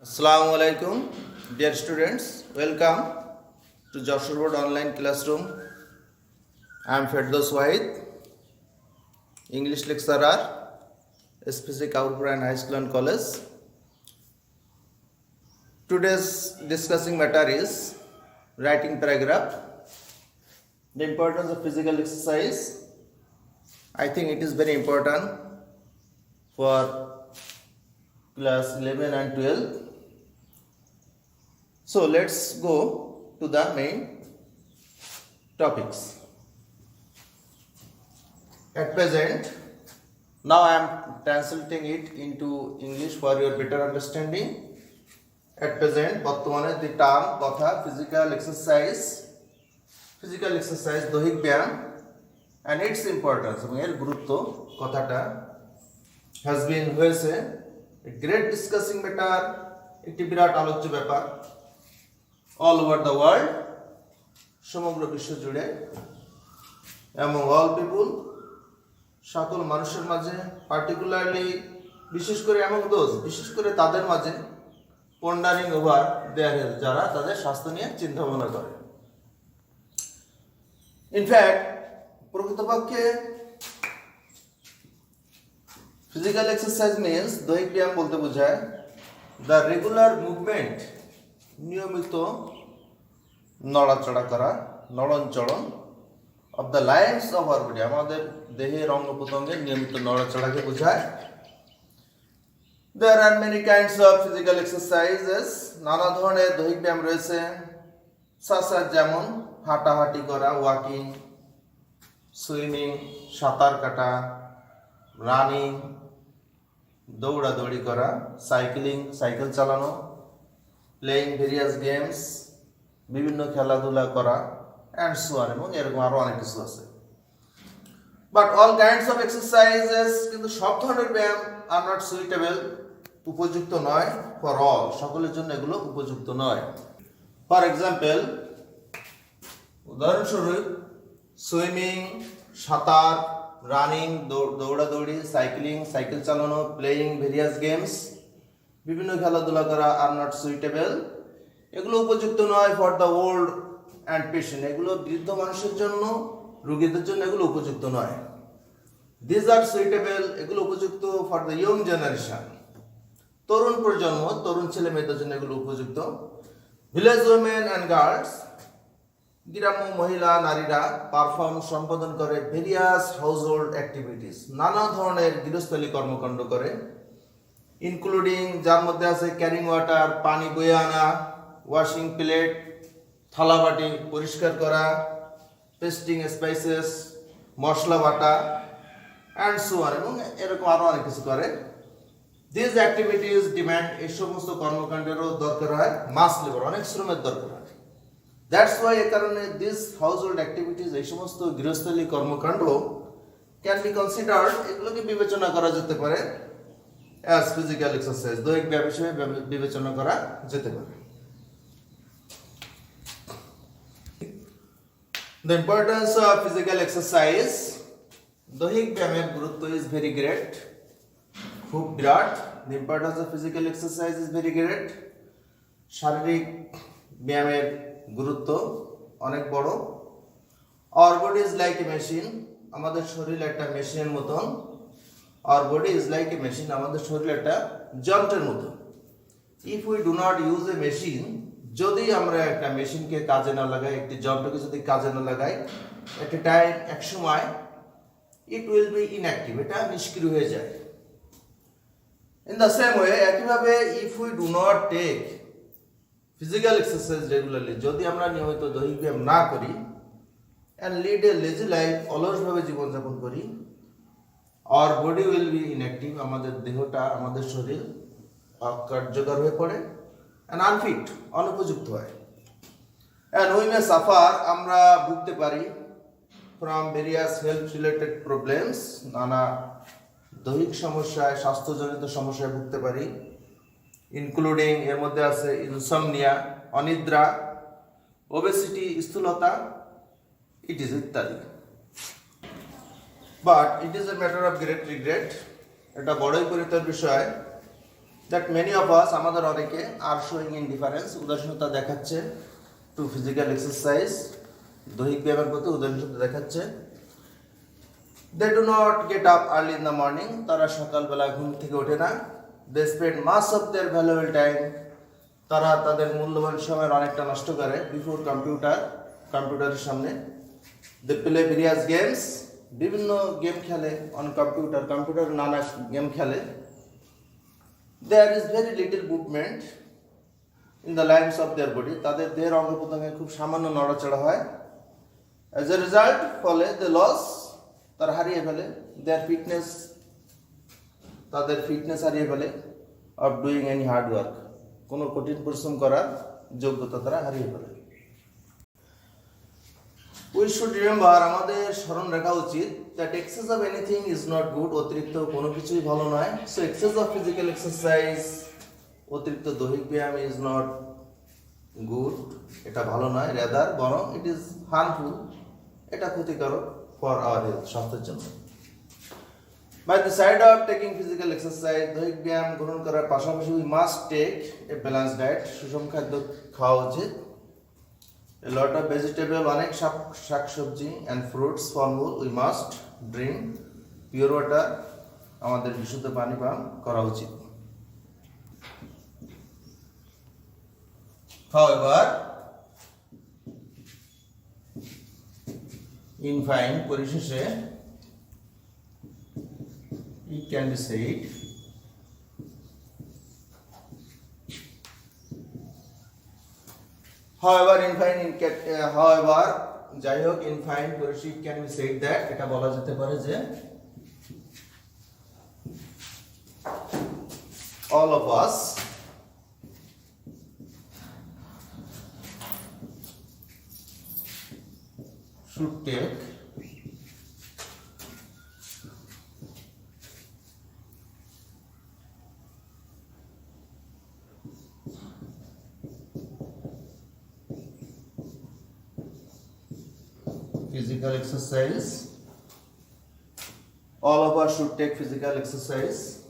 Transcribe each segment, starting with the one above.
Assalamu alaikum, dear students. Welcome to Joshua Board Online Classroom. I am Firdaus Wahid, English lecturer, SPC Kaurpur and High School and College. Today's discussing matter is writing paragraph. The importance of physical exercise. I think it is very important for class 11 and 12. So let's go to the main topics. At present, now I am translating it into English for your better understanding. At present, বর্তমানে the term কথা physical exercise দৈহিক ব্যায়াম and its importance এবং এর গুরুত্ব কথাটা has been হয়েছে a great discussing matter, একটি বিরাট আলোচ্য ব্যাপার all over the world, সমগ্র বিশ্ব জুড়ে, among all people, সকল মানুষের মাঝে, particularly বিশেষ করে among those, বিশেষ করে তাদের মাঝে pondering over their health, যারা তাদের স্বাস্থ্য নিয়ে চিন্তা ভাবনা করে। In fact, প্রকৃতপক্ষে physical exercise means দৈহিক ব্যায়াম বলতে বোঝায় the regular movement, নিয়মিত নড়াচড়া করা, নড়নচড়ন of the limbs of our body, আমাদের দেহের অঙ্গ প্রত্যঙ্গের নিয়মিত নড়াচড়াকে বোঝায়। There are many kinds of physical exercises, নানা ধরনের দৈহিক ব্যায়াম রয়েছে, such as যেমন হাঁটাহাঁটি করা, ওয়াকিং, সুইমিং, সাঁতার কাটা, রানিং, দৌড়াদৌড়ি করা, সাইক্লিং, সাইকেল চালানো, প্লেইং ভেরিয়াস গেমস, বিভিন্ন খেলাধুলা করা, অ্যান্ড সো অন, এবং এরকম আরো অনেক কিছু আছে। But all kinds of exercises, কিন্তু সব ধরনের ব্যায়াম আর নট সুইটেবল, উপযুক্ত নয় ফর অল, সকলের জন্য এগুলো উপযুক্ত নয়। ফর এক্সাম্পল, উদাহরণস্বরূপ সুইমিং, সাঁতার, রানিং, দৌড়াদৌড়ি, সাইক্লিং, সাইকেল চালানো, প্লেইং ভেরিয়াস গেমস, বিভিন্ন খেলাধুলা করা আর নট সুইটেবল, এগুলো উপযুক্ত নয় for the old and patient, এগুলো বৃদ্ধ মানুষের জন্য, রোগীদের জন্য এগুলো উপযুক্ত নয়। দিস আর সুইটেবল, এগুলো উপযুক্ত ফর দ্য ইয়ং জেনারেশন, তরুণ প্রজন্ম, তরুণ ছেলে মেয়েদের জন্য এগুলো উপযুক্ত। ভিলেজ উইমেন অ্যান্ড গার্লস, গ্রাম্য মহিলা নারীরা সম্পাদন করে ভেরিয়াস হাউসহোল্ড অ্যাক্টিভিটিস, নানা ধরনের গৃহস্থলী কর্মকাণ্ড করে, ইনক্লুডিং, যার মধ্যে আছে ক্যারিং ওয়াটার, পানি বয়ে আনা, ওয়াশিং প্লেট, থালাবাটি পরিষ্কার করা, pasting spices, masala Bata, and so on, এবং এরকম আরো অনেক কিছু করে। দিস অ্যাক্টিভিটিস ডিমান্ড, এই সমস্ত কর্মকাণ্ডেরও দরকার হয় মাস লেবার, অনেক শ্রমের দরকার হয়। দ্যাটস ওয়াই, এ কারণে দিস হাউসহোল্ড অ্যাক্টিভিটিস, এই সমস্ত গৃহস্থলী কর্মকাণ্ড ক্যান বি কনসিডার্ড, এগুলোকে বিবেচনা করা যেতে পারে অ্যাজ ফিজিক্যাল এক্সারসাইজ, দৈহিক ব্যায়াম হিসেবে বিবেচনা করা যেতে পারে। The importance of physical exercise, দৈহিক ব্যায়ামের গুরুত্ব is very great, খুব বিরাট। The importance of physical exercise is very great, শারীরিক ব্যায়ামের গুরুত্ব অনেক বড়। Our body is like a machine, আমাদের শরীর একটা মেশিনের মতন। Our body is like a machine, আমাদের শরীর একটা যন্ত্রের মতো। If we do not use a machine, যদি আমরা একটা মেশিনকে কাজে না লাগাই, একটি যন্ত্রকে যদি কাজে না লাগাই, at a time, এক সময়, it will be inactive, এটা নিষ্ক্রিয় হয়ে যায়। In the same way, একইভাবে if we do not take physical exercise regularly, যদি আমরা নিয়মিত দৈহিক ব্যায়াম না করি, and lead a lazy life, অলসভাবে জীবনযাপন করি, our body will be inactive, আমাদের দেহটা, আমাদের শরীর অকার্যকর হয়ে পড়ে, and unfit, অনুপযুক্ত হয়, and we may suffer, আমরা ভুগতে পারি from various health related problems, নানা দৈহিক সমস্যায়, স্বাস্থ্যজনিত সমস্যায় ভুগতে পারি, ইনক্লুডিং, এর মধ্যে আছে ইনসমনিয়া, অনিদ্রা, ওবেসিটি, স্থূলতা, ইট ইজ ইত্যাদি। But it is a matter of great regret, এটা বড়ই পরিতাপের বিষয় that many of us আমাদের অনেকে are showing indifference উদাসীনতা দেখাচ্ছে to physical exercise দৈহিক ব্যায়ামের প্রতি উদাসীনতা দেখাচ্ছে they do not get up early in the morning তারা সকালবেলা ঘুম থেকে ওঠে না they spend much of their valuable time তারা তাদের মূল্যবান সময়ের অনেকটা নষ্ট করে বিফোর কম্পিউটারের সামনে they play various games বিভিন্ন গেম খেলে অন কম্পিউটার নানা গেম খেলে there is very little movement in the limbs of their body তাদের দেহের অঙ্গ প্রত্যঙ্গে খুব সামান্য নড়াচড়া হয় as a result ফলে they lose তারা হারিয়ে ফেলে তাদের ফিটনেস হারিয়ে ফেলে of doing any hard work কোনো কঠিন পরিশ্রম করার যোগ্যতা তারা হারিয়ে ফেলে we should remember আমাদের স্মরণ রাখা উচিত that excess of anything is not good অতিরিক্ত কোনো কিছুই ভালো নয় so excess of physical exercise অতিরিক্ত দৈহিক ব্যায়াম is not good এটা ভালো নয় rather বরং it is harmful এটা ক্ষতিকারক for our health স্বাস্থ্যের জন্য by the side of taking physical exercise দৈহিক ব্যায়াম গ্রহণ করার পাশাপাশি we must take a balanced diet সুষম খাদ্য খাওয়া উচিত a lot of vegetable অনেক শাকসবজি and fruits ফলমূল we must drink pure water আমাদের বিশুদ্ধ পানি পান করা উচিত however in fine পরিশেষে it can be said however যাই হোক in fine পরিশেষে it can be said that এটা বলা যেতে পারে যে all of us should take physical exercise all of us should take physical exercise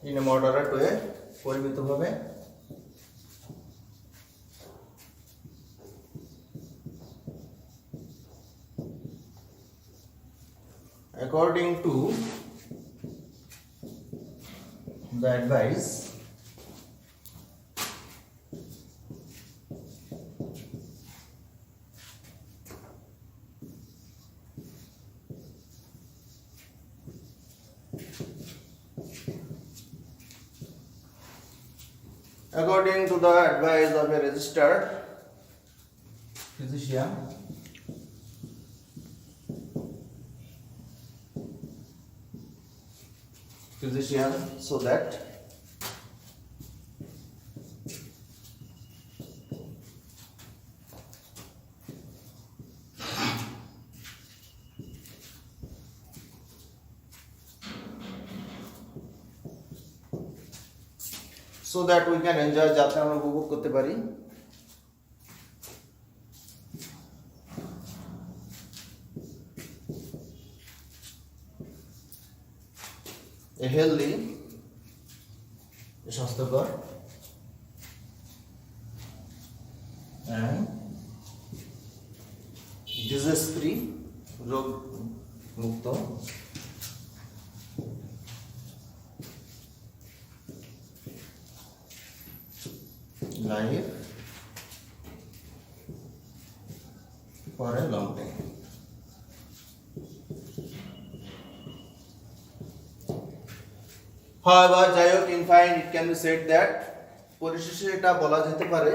in a moderate way পরিমিতভাবে according to the advice of a registered physician so that we can enjoy যাতে আমরা উপভোগ করতে পারি a healthy স্বাস্থ্যকর and disease free রোগ মুক্ত life for a long time however যাই হোক in fine it can be said that পরিশেষে এটা বলা যেতে পারে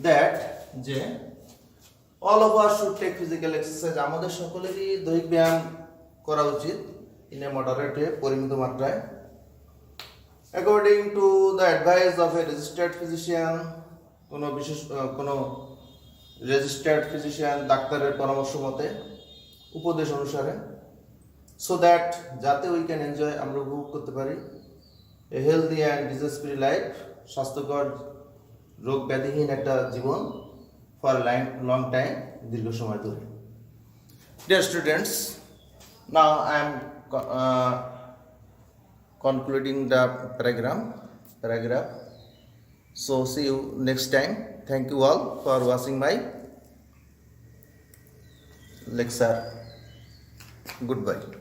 that যে all of us should take physical exercise আমাদের সকলেরই দৈহিক ব্যায়াম করা উচিত in a moderate way পরিমিত মাত্রায় according to the advice of a registered physician কোনো registered physician ডাক্তারের পরামর্শ মতে উপদেশ অনুসারে so that যাতে we can enjoy আমরা উপভোগ করতে পারি a healthy and disease free life, স্বাস্থ্যকর রোগ ব্যাধিহীন একটা জীবন for long time, দীর্ঘ সময় ধরে। Dear students, now I am concluding the paragraph. So see you next time. Thank you all for watching my lecture. Goodbye.